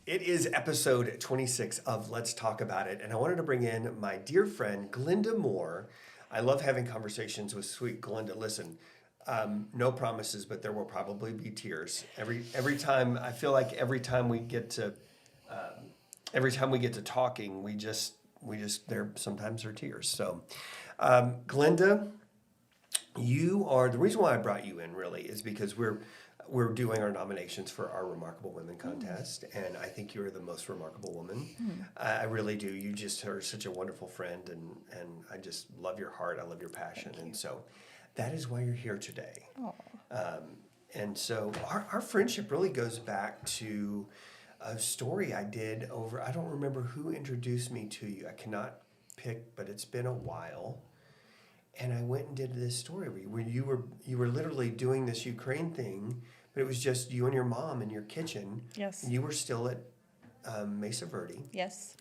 It is episode 26 of Let's Talk About It, and I wanted to bring in my dear friend, Glenda Moore. I love having conversations with sweet Glenda. Listen, no promises, but there will probably be tears. Every time, I feel like every time we get to talking, we just there sometimes are tears. So, Glenda, you are the reason why I brought you in. Really, is because we're doing our nominations for our Remarkable Women contest, and I think you're the most remarkable woman. I really do. You just are such a wonderful friend, and I just love your heart. I love your passion, and so that is why you're here today. And so our friendship really goes back to a story I did over. I don't remember who introduced me to you. I cannot pick, but it's been a while. And I went and did this story where you were literally doing this Ukraine thing, but it was just you and your mom in your kitchen. Yes. And you were still at Mesa Verde. Yes.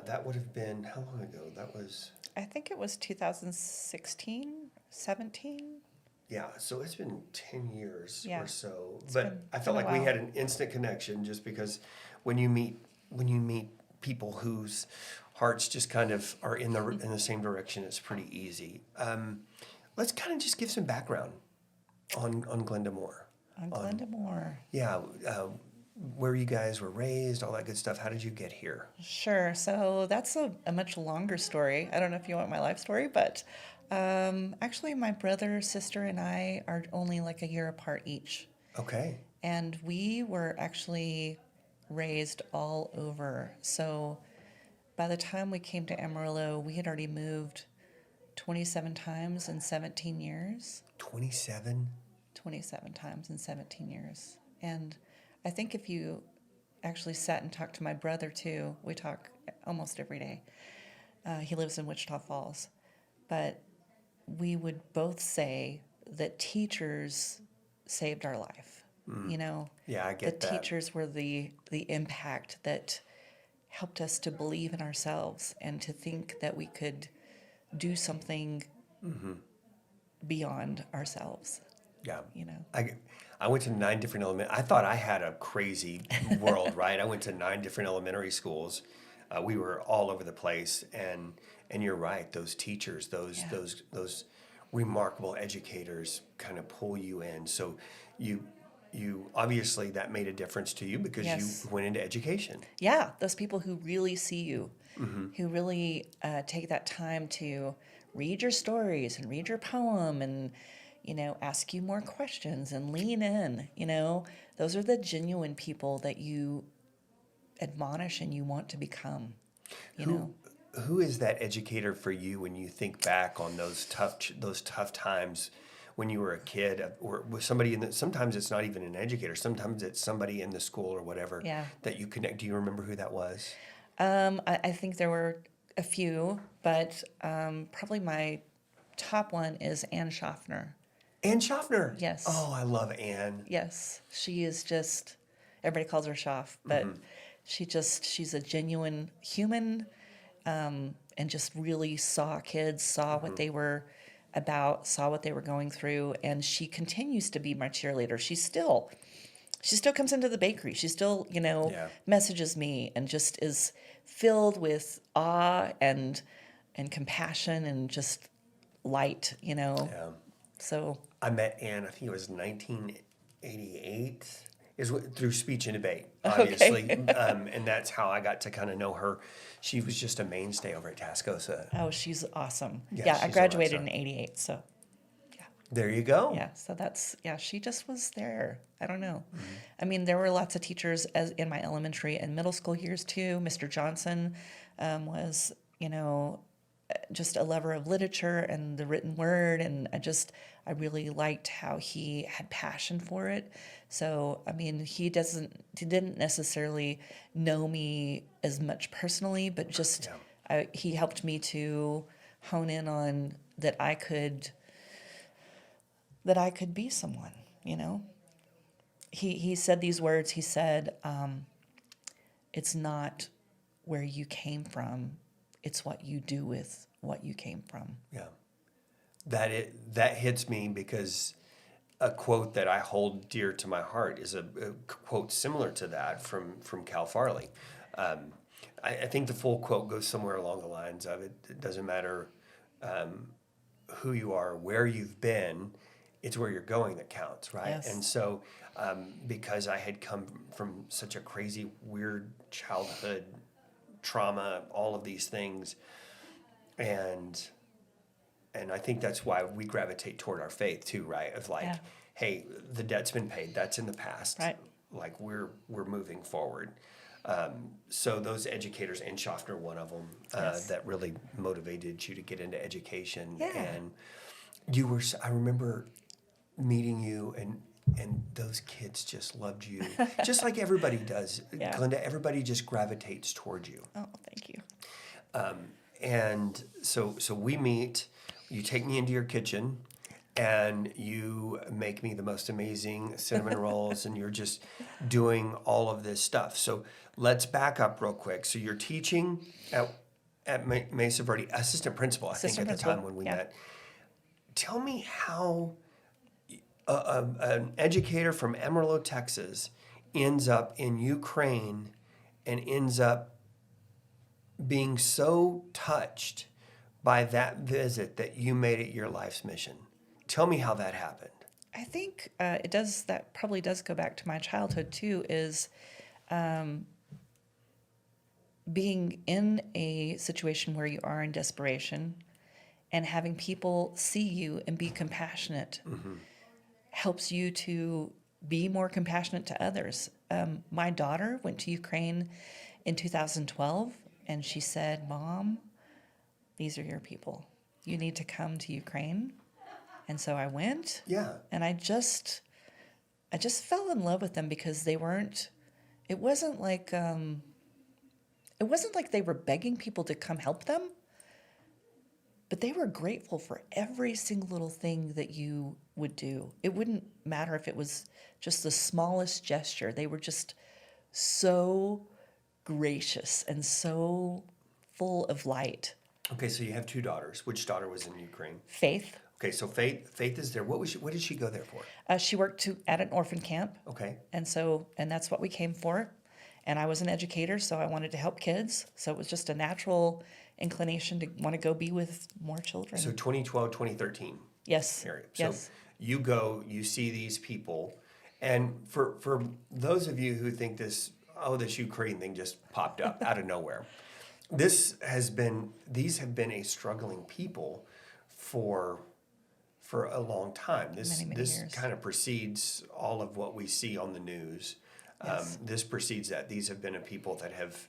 That would have been, how long ago? That was... I think it was 2016, 17. Yeah, so it's been 10 years or so. It's But I felt been a like we while. had an instant connection just because when you meet people whose hearts just kind of are in the same direction, it's pretty easy. Let's kind of just give some background on Glenda Moore. On Glenda Moore. Yeah, where you guys were raised, all that good stuff. How did you get here? Sure. So that's a much longer story. I don't know if you want my life story, but actually my brother, sister, and I are only like a year apart each. Okay. And we were actually raised all over. So by the time we came to Amarillo, we had already moved 27 times in 17 years. 27? 27 times in 17 years. And I think if you actually sat and talked to my brother too, we talk almost every day. He lives in Wichita Falls. But we would both say that teachers saved our life. You know, Yeah, I get the that. teachers were the impact that helped us to believe in ourselves and to think that we could do something beyond ourselves. Yeah. You know. I went to 9 different elementary. I thought I had a crazy world, right? I went to 9 different elementary schools. We were all over the place, and you're right. Those teachers, those remarkable educators, kind of pull you in. So you obviously that made a difference to you because Yes. you went into education. Yeah, those people who really see you, who really take that time to read your stories and read your poem and, you know, ask you more questions and lean in, you know. Those are the genuine people that you admonish and you want to become, you know. Who is that educator for you when you think back on those tough times when you were a kid, or with somebody sometimes it's not even an educator, sometimes it's somebody in the school or whatever that you connect. Do you remember who that was? I think there were a few, but probably my top one is Ann Schaffner. Ann Schaffner. Yes. Oh, I love Ann. Yes, she is just, everybody calls her Schaff, but she's a genuine human, and just really saw kids, saw what they were about, saw what they were going through, and she continues to be my cheerleader. She still comes into the bakery. She still, you know, messages me and just is filled with awe and compassion and just light, you know. Yeah. So I met Ann, I think it was 1988, through speech and debate, obviously. And that's how I got to kind of know her. She was just a mainstay over at Tascosa. oh, she's awesome. Yeah, Yeah, I she's a graduated rock in '88, so There you go. yeah, so that's, yeah, she just was there. I don't know. I mean, there were lots of teachers as in my elementary and middle school years too. Mr. Johnson was, you know, just a lover of literature and the written word, and I really liked how he had passion for it. So, I mean, he didn't necessarily know me as much personally, but just he helped me to hone in on that I could be someone, you know. He said these words. He said, "It's not where you came from; it's what you do with what you came from." Yeah. That hits me because a quote that I hold dear to my heart is a quote similar to that from Cal Farley. I think the full quote goes somewhere along the lines of it doesn't matter who you are, where you've been, it's where you're going that counts, right? Yes. And so, because I had come from such a crazy, weird childhood, trauma, all of these things, and I think that's why we gravitate toward our faith too, right? Of like, Yeah. hey, the debt's been paid. That's in the past. Right. Like we're moving forward. So those educators, and Schaffner, one of them, Yes. that really motivated you to get into education. Yeah. And you were, I remember meeting you, and those kids just loved you, just like everybody does. Yeah. Glenda, everybody just gravitates towards you. Oh, thank you. And so we meet, you take me into your kitchen, and you make me the most amazing cinnamon rolls, and you're just doing all of this stuff. So let's back up real quick. So you're teaching at Mesa Verde, assistant principal, I think, at the time when we met. Tell me how an educator from Amarillo, Texas, ends up in Ukraine and ends up being so touched by that visit that you made it your life's mission. Tell me how that happened. I think it does. That probably does go back to my childhood too. Is being in a situation where you are in desperation, and having people see you and be compassionate helps you to be more compassionate to others. My daughter went to Ukraine in 2012, and she said, "Mom, these are your people. You need to come to Ukraine." And so I went. Yeah. And I just fell in love with them because they weren't. It wasn't like they were begging people to come help them, but they were grateful for every single little thing that you would do. It wouldn't matter if it was just the smallest gesture. They were just so gracious and so full of light. Okay, so you have two daughters. Which daughter was in Ukraine? Faith. Okay, so Faith is there. What did she go there for? She worked at an orphan camp. Okay. And that's what we came for. And I was an educator, so I wanted to help kids. So it was just a natural inclination to want to go be with more children. So 2012, 2013 Yes. area. So Yes. you go, you see these people, and for those of you who think this Ukraine thing just popped up out of nowhere, these have been a struggling people for a long time. This years. kind of precedes all of what we see on the news. Yes. This precedes that. These have been a people that have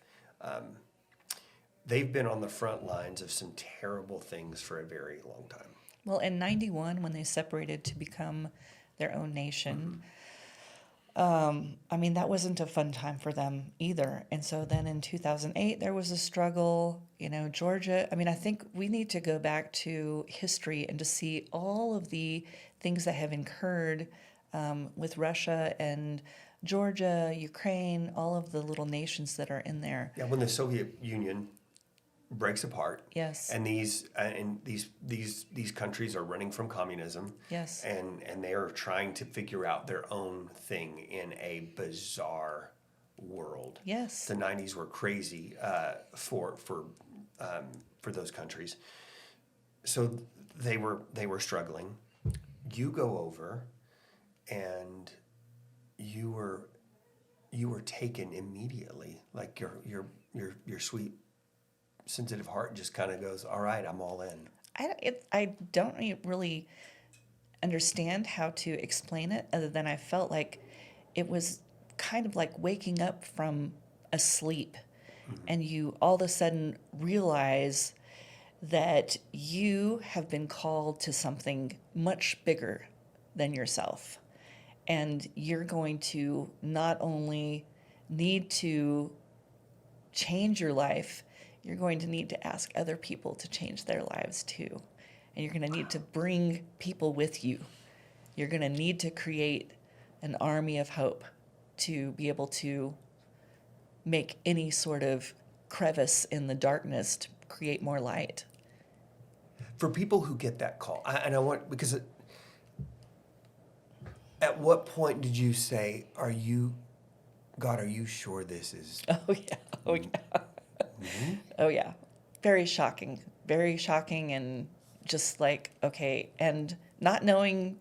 they've been on the front lines of some terrible things for a very long time. Well, in 91, when they separated to become their own nation, I mean, that wasn't a fun time for them either. And so then in 2008, there was a struggle. Georgia, I mean, I think we need to go back to history and to see all of the things that have occurred with Russia and Georgia, Ukraine, all of the little nations that are in there. Yeah, when the Soviet Union breaks apart, Yes. and these countries are running from communism, Yes. and they are trying to figure out their own thing in a bizarre world. Yes. The 90s were crazy for those countries, so they were struggling. You go over, and you were taken immediately. Like your sweet, sensitive heart just kind of goes, all right, I'm all in. I don't really understand how to explain it other than I felt like it was kind of like waking up from a sleep, and you all of a sudden realize that you have been called to something much bigger than yourself. And you're going to not only need to change your life, you're going to need to ask other people to change their lives too. And you're going to need to bring people with you. You're going to need to create an army of hope to be able to make any sort of crevice in the darkness to create more light. For people who get that call, because At what point did you say, God, are you sure this is Oh yeah. Oh yeah. me? Oh yeah. Very shocking. Very shocking, and just like, okay, and not knowing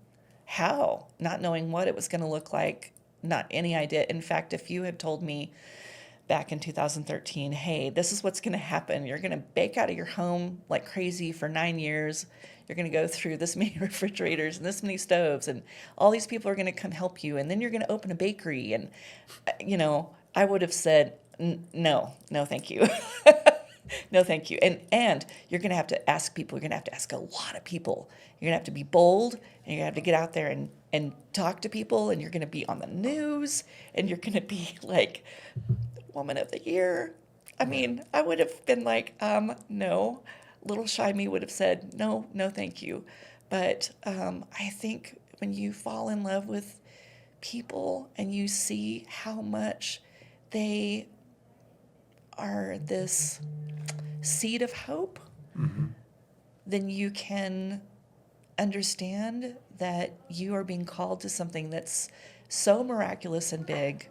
how, not knowing what it was going to look like, not any idea. In fact, if you had told me back in 2013, hey, this is what's going to happen. You're going to bake out of your home like crazy for 9 years. You're going to go through this many refrigerators and this many stoves, and all these people are going to come help you. And then you're going to open a bakery. And, I would have said, no, no, thank you. No, thank you. And you're going to have to ask people. You're going to have to ask a lot of people. You're going to have to be bold, and you're going to have to get out there and talk to people, and you're going to be on the news, and you're going to be like Woman of the Year. I mean, I would have been like, no. Little shy me would have said, no, no, thank you. But I think when you fall in love with people and you see how much they are this seed of hope, then you can understand that you are being called to something that's so miraculous and big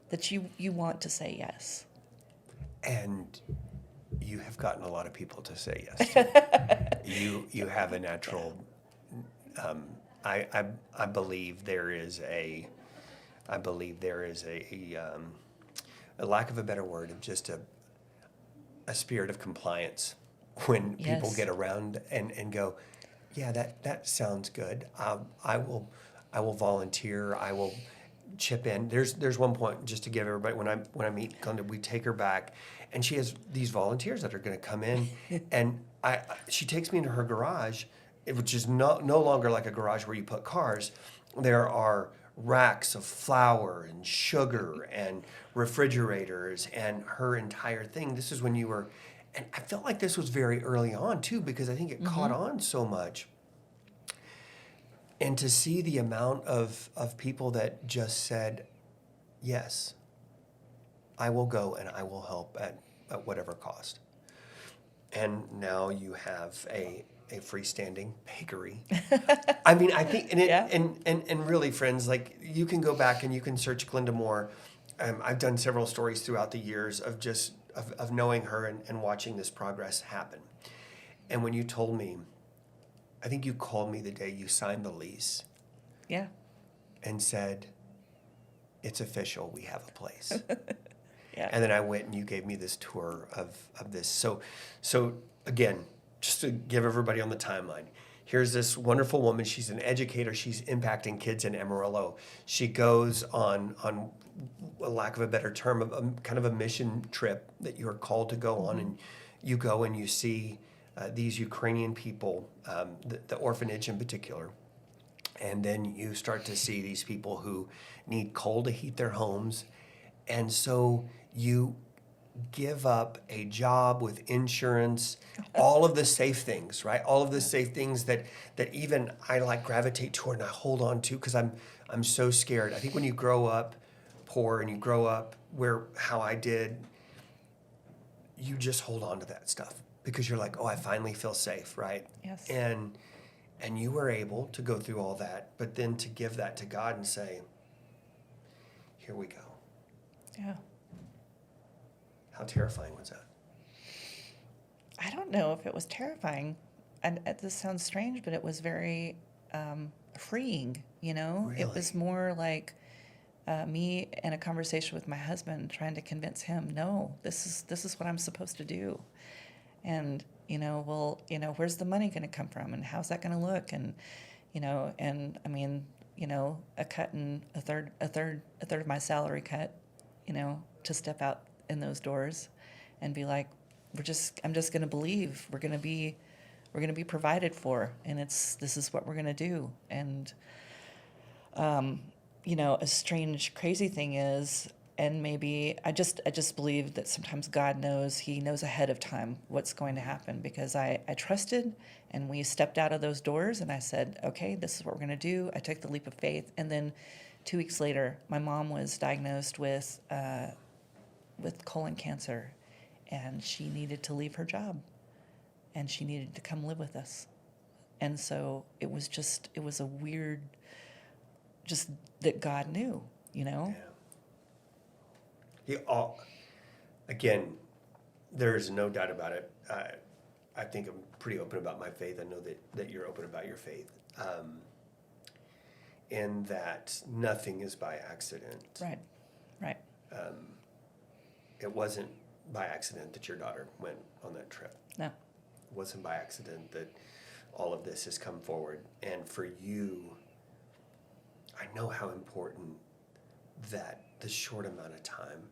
that you want to say yes. And you have gotten a lot of people to say yes to. You have a natural. I believe there is a. I believe there is a lack of a better word, of just a spirit of compliance when people Yes. get around and go, yeah, that sounds good. I will volunteer. I will chip in. There's one point, just to give everybody, when I meet Glenda, we take her back, and she has these volunteers that are going to come in, and she takes me into her garage, which is no longer like a garage where you put cars. There are racks of flour and sugar and refrigerators and her entire thing. This is when you were, and I felt like this was very early on too, because I think it caught on so much. And to see the amount of people that just said, yes, I will go and I will help at whatever cost. And now you have a freestanding bakery. I mean, I think, and Yeah. and really, friends, like, you can go back and you can search Glenda Moore. I've done several stories throughout the years of just of knowing her and watching this progress happen. And when you told me, I think you called me the day you signed the lease Yeah. and said, it's official, we have a place. Yeah. And then I went and you gave me this tour of this. So again, just to give everybody on the timeline, here's this wonderful woman. She's an educator. She's impacting kids in Amarillo. She goes on a lack of a better term, kind of a mission trip that you're called to go on, and you go and you see these Ukrainian people, the orphanage in particular. And then you start to see these people who need coal to heat their homes. And so you give up a job with insurance, all of the safe things, right? All of the safe things that even I like gravitate toward and I hold on to because I'm so scared. I think when you grow up poor and you grow up how I did, you just hold on to that stuff because you're like, oh, I finally feel safe, right? Yes. And you were able to go through all that, but then to give that to God and say, here we go. Yeah. How terrifying was that? I don't know if it was terrifying. And this sounds strange, but it was very freeing, It was Really? more like me and a conversation with my husband trying to convince him, no, this is what I'm supposed to do. And, where's the money going to come from, and how's that going to look? And, and I mean, a cut in a third of my salary cut, to step out in those doors and be like, I'm just going to believe we're going to be provided for, and this is what we're going to do. And, a strange, crazy thing is, and maybe I just believe that sometimes God knows, he knows ahead of time what's going to happen, because I trusted, and we stepped out of those doors and I said, okay, this is what we're going to do. I took the leap of faith. And then 2 weeks later, my mom was diagnosed with colon cancer, and she needed to leave her job, and she needed to come live with us. And so it was a weird just that God knew, you know? Again, there's no doubt about it. I think I'm pretty open about my faith. I know that you're open about your faith. And that nothing is by accident. Right, right. It wasn't by accident that your daughter went on that trip. No. It wasn't by accident that all of this has come forward. And for you, I know how important that the short amount of time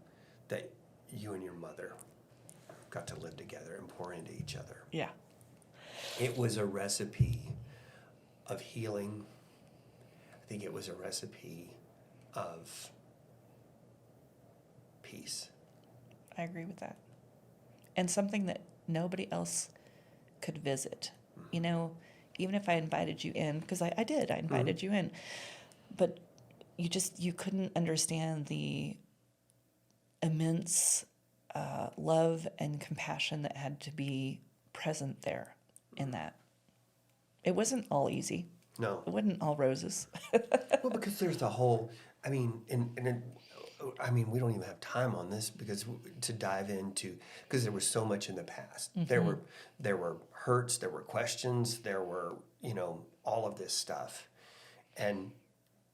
that you and your mother got to live together and pour into each other. Yeah. It was a recipe of healing. I think it was a recipe of peace. I agree with that. And something that nobody else could visit. You know, even if I invited you in, because I did, I invited you in, but you couldn't understand the immense love and compassion that had to be present there in that. It wasn't all easy. No. It wasn't all roses. Well, because there's the whole, I mean, we don't even have time on this to dive into, because there was so much in the past. Mm-hmm. There were hurts, there were questions, there were, all of this stuff. And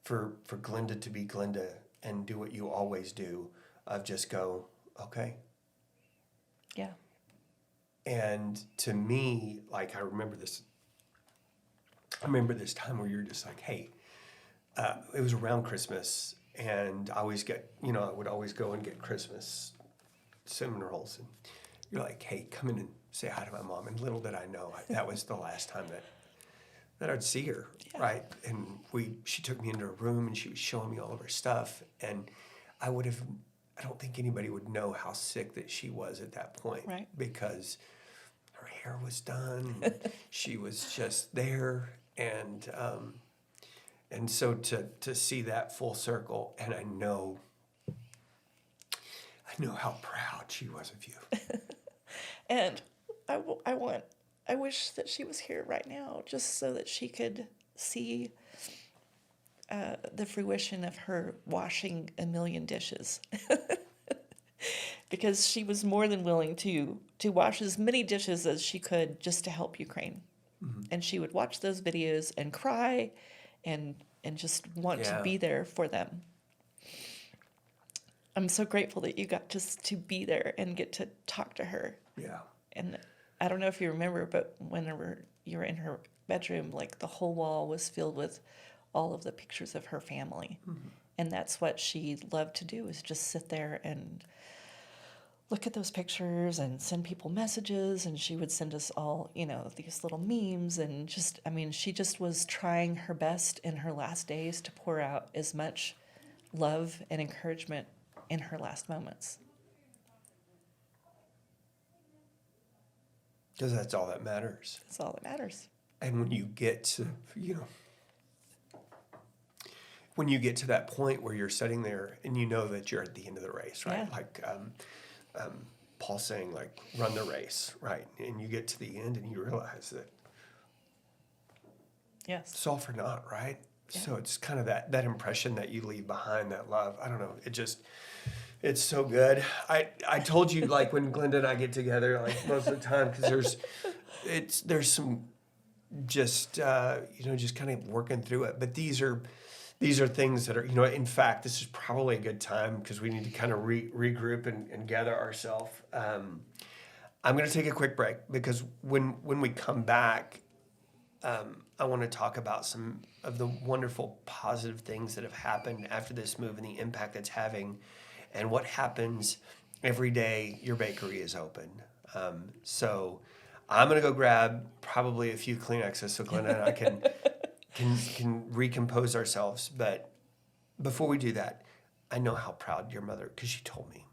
for Glenda to be Glenda and do what you always do, of just go, okay. Yeah. And to me, like, I remember this time where you're just like, hey, it was around Christmas, and I always I would always go and get Christmas cinnamon rolls, and you're like, hey, come in and say hi to my mom. And little did I know, that was the last time that I'd see her, right? And she took me into her room, and she was showing me all of her stuff, and I don't think anybody would know how sick that she was at that point, right? Because her hair was done, she was just there, and so to see that full circle, and I know how proud she was of you. And I wish that she was here right now, just so that she could see the fruition of her washing a million dishes. Because she was more than willing to wash as many dishes as she could just to help Ukraine. Mm-hmm. And she would watch those videos and cry and just want to be there for them. I'm so grateful that you got just to be there and get to talk to her. Yeah. And I don't know if you remember, but whenever you were in her bedroom, like, the whole wall was filled with all of the pictures of her family. Mm-hmm. And that's what she loved to do, is just sit there and look at those pictures and send people messages. And she would send us all, these little memes, and she just was trying her best in her last days to pour out as much love and encouragement in her last moments. Because that's all that matters. That's all that matters. And when you get to, when you get to that point where you're sitting there and you know that you're at the end of the race, right? Yeah. Like Paul saying, like, run the race, right? And you get to the end and you realize that it's all for naught, right? Yeah. So it's kind of that impression that you leave behind, that love. I don't know. It's so good. I told you, like, when Glenda and I get together, like, most of the time, because there's some just kind of working through it. But these are things that are, in fact, this is probably a good time, because we need to kind of regroup and gather ourselves. I'm going to take a quick break, because when we come back, I want to talk about some of the wonderful positive things that have happened after this move and the impact it's having, and what happens every day your bakery is open. So I'm going to go grab probably a few Kleenexes so Glenda and I can recompose ourselves. But before we do that, I know how proud your mother, because she told me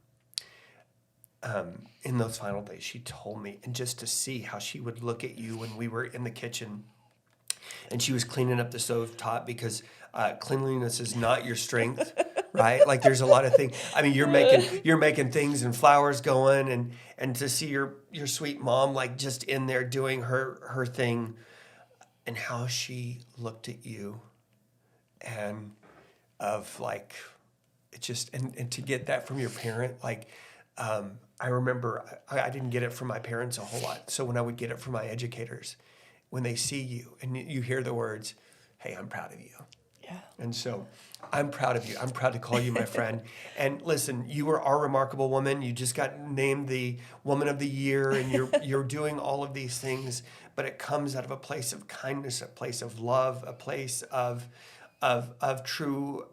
in those final days, she told me, and just to see how she would look at you when we were in the kitchen and she was cleaning up the stove top, because cleanliness is not your strength, right? Like, there's a lot of things. I mean, you're making things and flowers going, and to see your sweet mom, like, just in there doing her thing, and how she looked at you, and of like, it just, and to get that from your parent, like, I remember I didn't get it from my parents a whole lot. So when I would get it from my educators, when they see you and you hear the words, hey, I'm proud of you. Yeah. And so I'm proud of you. I'm proud to call you my friend. And listen, you are our remarkable woman. You just got named the Woman of the Year, and you're doing all of these things, but it comes out of a place of kindness, a place of love, a place of true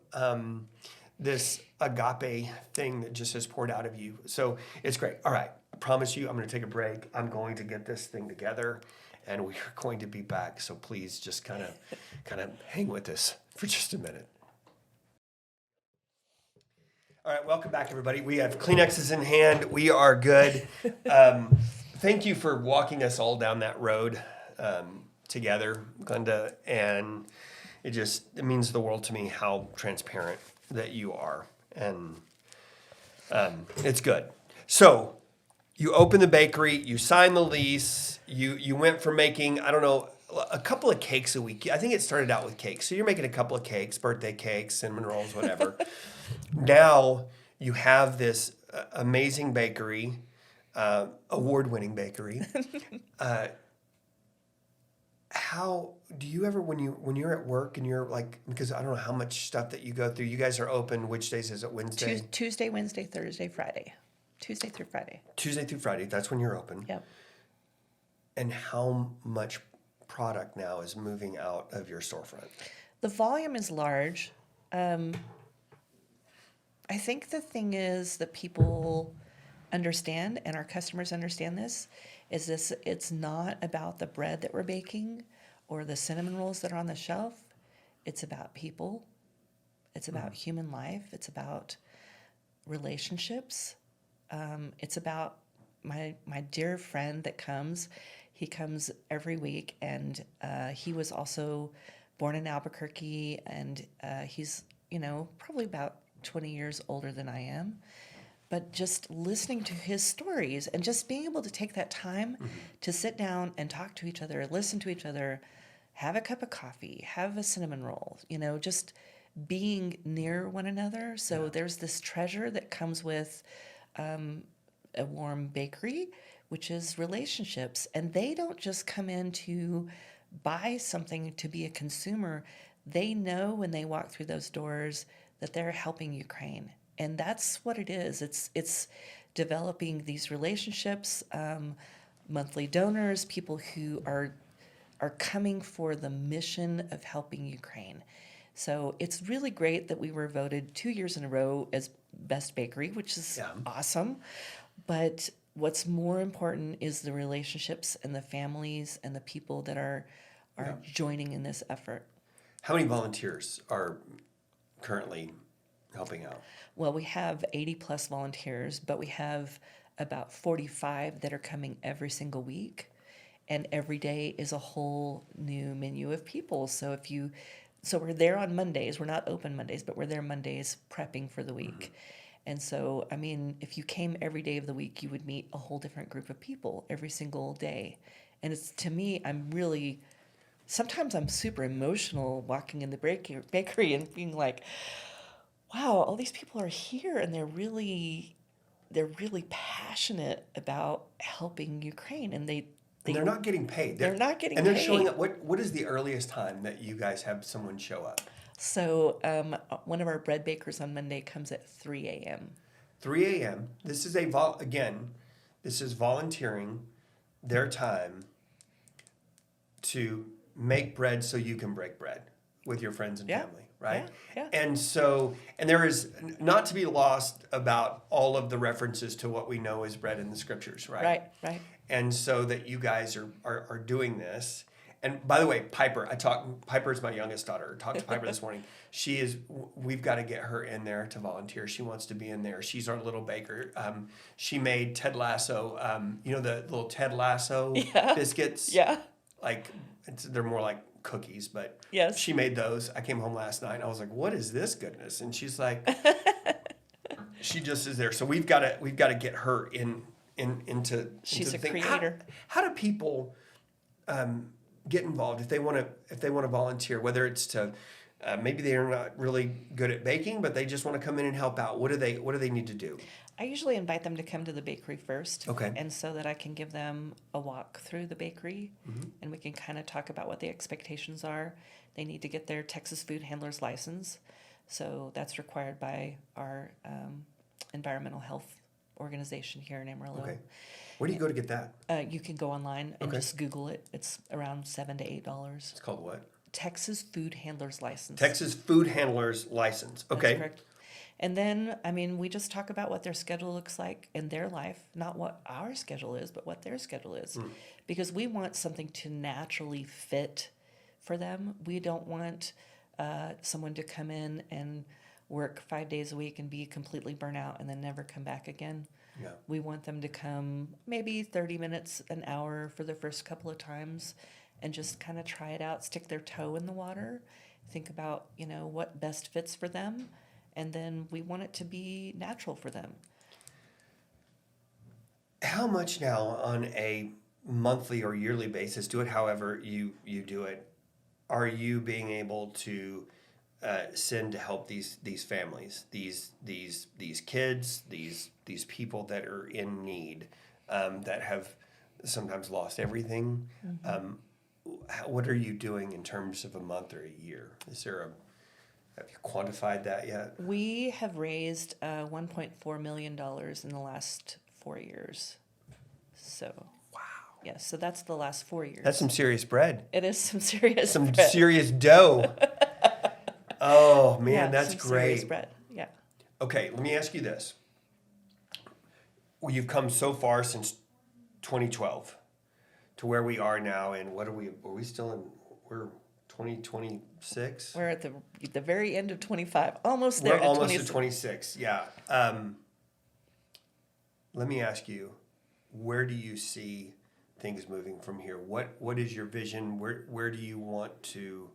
this agape thing that just has poured out of you. So it's great. All right, I promise you, I'm going to take a break. I'm going to get this thing together, and we are going to be back. So please just kind of hang with us for just a minute. All right, welcome back, everybody. We have Kleenexes in hand. We are good. Thank you for walking us all down that road together, Glenda. And it means the world to me how transparent that you are. And it's good. So you open the bakery, you sign the lease, you went from making, I don't know, a couple of cakes a week. I think it started out with cakes. So you're making a couple of cakes, birthday cakes, cinnamon rolls, whatever. Now you have this amazing bakery, award-winning bakery. How do you ever, when you're at work and you're like, because I don't know how much stuff that you go through. You guys are open. Which days is it? Wednesday, Tuesday, Wednesday, Thursday, Friday. Tuesday through Friday. Tuesday through Friday. That's when you're open. Yep. And how much product now is moving out of your storefront? The volume is large. I think the thing is that people understand, and our customers understand this, it's not about the bread that we're baking or the cinnamon rolls that are on the shelf. It's about people. It's about human life. It's about relationships. It's about my dear friend that comes. He comes every week, and he was also born in Albuquerque, and he's, probably about 20 years older than I am. But just listening to his stories and just being able to take that time to sit down and talk to each other, listen to each other, have a cup of coffee, have a cinnamon roll, just being near one another. So there's this treasure that comes with a warm bakery, which is relationships. And they don't just come in to buy something to be a consumer. They know when they walk through those doors that they're helping Ukraine. And that's what it is. It's developing these relationships, monthly donors, people who are coming for the mission of helping Ukraine. So it's really great that we were voted 2 years in a row as best bakery, which is awesome. But what's more important is the relationships and the families and the people that are joining in this effort. How many volunteers are currently helping out? Well, we have 80 plus volunteers, but we have about 45 that are coming every single week. And every day is a whole new menu of people. So we're there on Mondays. We're not open Mondays, but we're there Mondays prepping for the week. And so, if you came every day of the week, you would meet a whole different group of people every single day. And it's, to me, sometimes I'm super emotional walking in the bakery and being like, wow, all these people are here and they're really passionate about helping Ukraine, and they're not getting paid. They're not getting paid. And they're showing up. What is the earliest time that you guys have someone show up? So one of our bread bakers on Monday comes at 3 a.m. 3 a.m. This is this is volunteering their time to make bread so you can break bread with your friends and family, right? Yeah. And there is not to be lost about all of the references to what we know is bread in the scriptures, right? Right. And so that you guys are doing this. And by the way, Piper is my youngest daughter. I talked to Piper this morning. We've got to get her in there to volunteer. She wants to be in there. She's our little baker. She made Ted Lasso, the little Ted Lasso biscuits. Yeah. They're more like cookies, but yes, she made those. I came home last night and I was like, what is this goodness? And she's like, she just is there. So we've got to get her into she's the a thing. creator. How do people get involved if they want to volunteer, whether it's to maybe they're not really good at baking, but they just want to come in and help out. What do they need to do? I usually invite them to come to the bakery first. Okay. And so that I can give them a walk through the bakery Mm-hmm. and we can kind of talk about what the expectations are. They need to get their Texas Food Handler's license. So that's required by our environmental health organization here in Amarillo. Okay. Where do you go to get that? You can go online and Okay. just Google it. It's around $7 to $8. It's called what? Texas Food Handler's license. Texas Food Handler's license. Okay. That's correct. And then, I mean, we just talk about what their schedule looks like in their life, not what our schedule is, but what their schedule is. Because we want something to naturally fit for them. We don't want someone to come in and work 5 days a week and be completely burnt out and then never come back again. Yeah. We want them to come maybe 30 minutes, an hour for the first couple of times and just kind of try it out, stick their toe in the water, think about, what best fits for them. And then we want it to be natural for them. How much now on a monthly or yearly basis, do it however you do it, are you being able to send to help these families, these kids, these people that are in need, that have sometimes lost everything? Mm-hmm. What are you doing in terms of a month or a year? Have you quantified that yet? We have raised $1.4 million in the last 4 years. So, Wow. yeah, so that's the last 4 years. That's some serious bread. It is some serious Some bread. serious dough. Oh, man, Yeah, that's some serious great. bread. Yeah. Okay, let me ask you this. Well, you've come so far since 2012 to where we are now, and what are we still in, we're 2026? We're at the very end of 25, almost there. We're almost 26. to 26, yeah. Let me ask you, where do you see things moving from here? What is your vision? Where do you want to,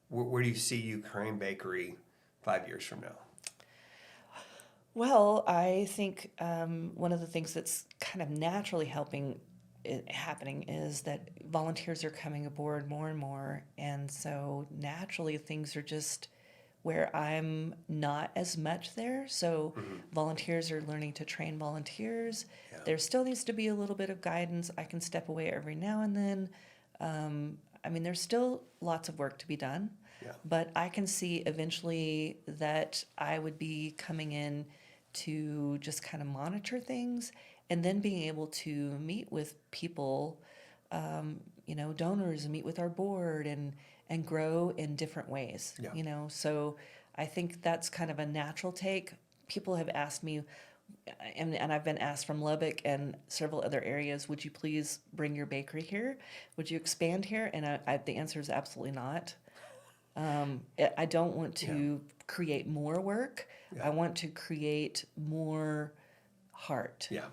where do you see Ukraine Bakery 5 years from now? Well, I think one of the things that's kind of naturally happening is that volunteers are coming aboard more and more, and so naturally things are just where I'm not as much there. So volunteers are learning to train volunteers. Yeah. There still needs to be a little bit of guidance. I can step away every now and then. I mean, there's still lots of work to be done, Yeah. but I can see eventually that I would be coming in to just kind of monitor things and then being able to meet with people, donors, and meet with our board and grow in different ways, Yeah. So I think that's kind of a natural take. People have asked me, and I've been asked from Lubbock and several other areas, would you please bring your bakery here? Would you expand here? And the answer is absolutely not. I don't want to create more work. Yeah. I want to create more heart. Yeah.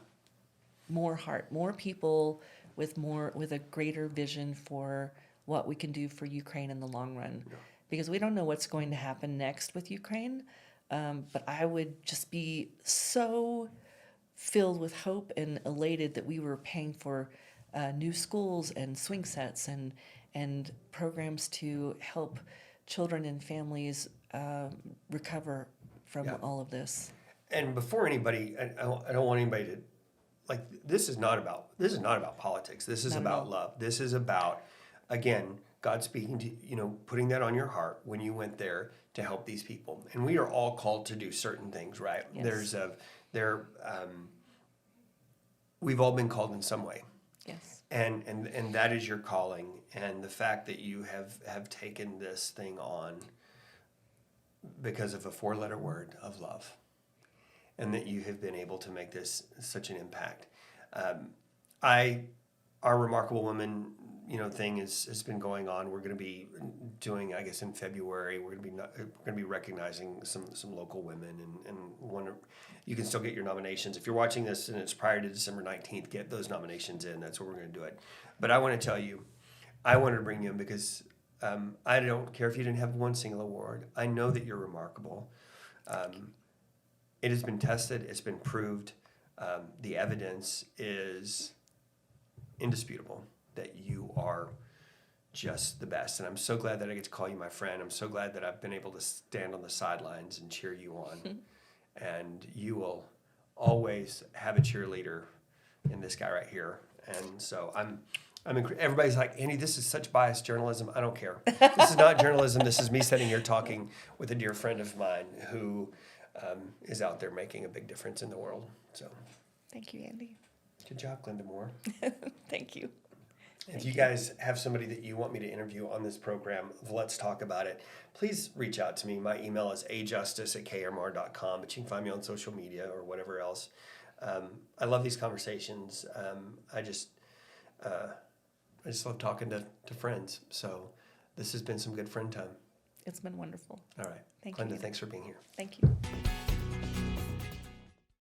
More heart, more people with a greater vision for what we can do for Ukraine in the long run. Yeah. Because we don't know what's going to happen next with Ukraine. But I would just be so filled with hope and elated that we were paying for new schools and swing sets and programs to help children and families recover from all of this. And before anybody, I don't want anybody to, this is not about politics. This is Not at about all. love. This is about, again, God speaking to, putting that on your heart when you went there to help these people. And we are all called to do certain things, right? Yes. We've all been called in some way. Yes. And that is your calling. And the fact that you have taken this thing on because of a 4-letter word of love, and that you have been able to make this such an impact. Our Remarkable Women, thing has been going on. We're going to be doing, I guess, in February. We're going to be recognizing some local women, and you can still get your nominations. If you're watching this and it's prior to December 19th, get those nominations in. That's what we're going to do it. But I want to tell you, I wanted to bring you in because I don't care if you didn't have one single award. I know that you're remarkable. It has been tested. It's been proved. The evidence is indisputable that you are just the best. And I'm so glad that I get to call you my friend. I'm so glad that I've been able to stand on the sidelines and cheer you on. And you will always have a cheerleader in this guy right here. And so everybody's like, Andy, this is such biased journalism. I don't care. This is not journalism. This is me sitting here talking with a dear friend of mine who is out there making a big difference in the world. So Thank you, Andy. good job, Glenda Moore. Thank you. If you guys have somebody that you want me to interview on this program, let's talk about it. Please reach out to me. My email is ajustus@kmr.com, but you can find me on social media or whatever else. I love these conversations. I just love talking to friends. So this has been some good friend time. It's been wonderful. All right. Thank Glenda, you. thanks for being here. Thank you.